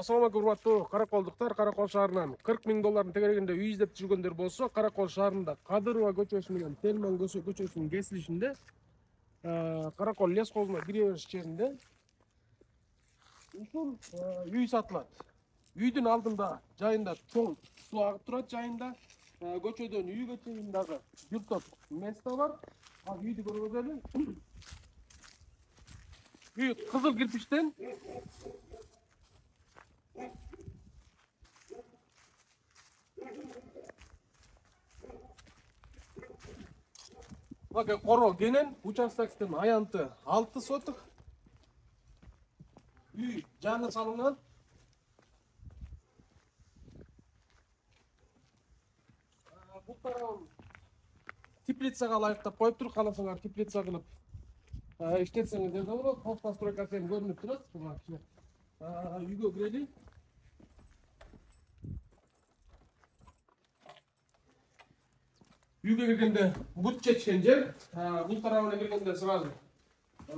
Assalamu alaikum урматтуу караколдуктар. Каракол шаарынан 40 000 доллардын тегерегинде үй издеп жүргөндөр болсо, Каракол шаарында Кадырова көчөсү менен Телман көчөсүнүн кесилишинде Каракол лесхозуна кире бериш жеринде ушул үй сатылат. Үйдүн алдында жайында чоң суу агып турат жайында. Көчөдөн үйгө чейин дагы бир топ место бар. Ал үйдү көрүңүз эле. Үй кызыл кирпичтен. Bakın koro genen участоктун аянты 6 соток. Үй жаңы салынган. Бул тарабын теплицага ылайыктап коюптур. Кааласаңар теплица кылып иштетсеңиздер да болот. Кол постройкасы эми көрүнүп турат. Үйгө кирели. Үйгө киргенде бут чечкен жер. Бул тарабына киргенде сразу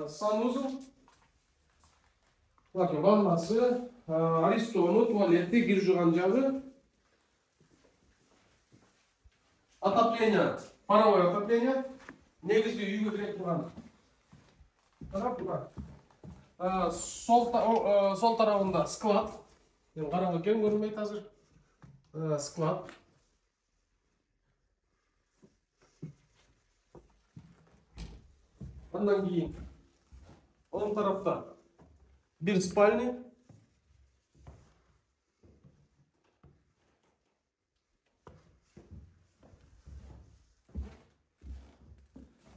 санузел. Bakın vannасы, Aristo'nun tuvaleti, gir жуган жагы. Отопление, паровое отопление. Негизги үйгө кире турган тарап бар. Сол тарабында склад. Эми караңгы экен, көрүнбөйт азыр. Склад. Ondan кейін onun tarafta bir spalni,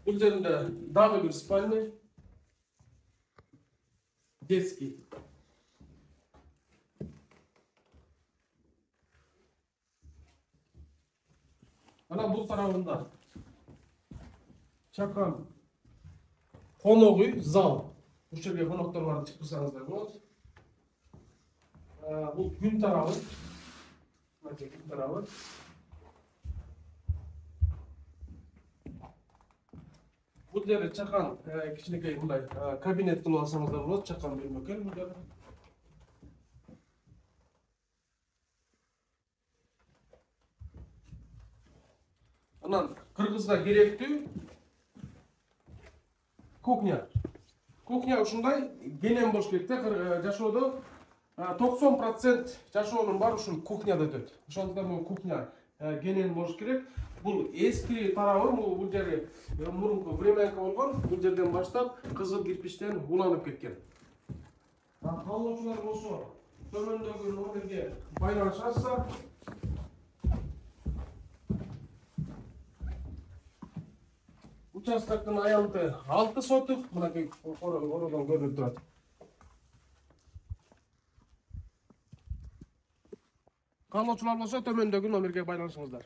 üzerinde daha bir spalni, детский. Ana bu tarafında çakan konok үй, зал. Bu жерге коноктор барып чыгып турсаңыздар болот. Бул күн тарабы. Мына күн тарабы. Бул жерде чакан кичинекей мындай кабинет кылып алсаңыздар болот, чакан бөлмө экен бул жерде. Анан кыргызга керектүү кухня. Кухня ушундай генен болуш керек да. Жашоодо 90% жашоонун баары ушул кухняда өтөт. Ошондуктан бул кухня генен болуш керек. Бул эски тарабы, бул жери мурунку времянка болгон. Бул жерден баштап кызыл кирпичтен уланып кеткен. Каалоочулар болсо, төмөндөгү номерге байланышасыздар. Участоктун аянты 6 соток, мынакей ородон көрүнүп турат. Каалоочулар болсо төмөндөгү номерге байланышыңыздар.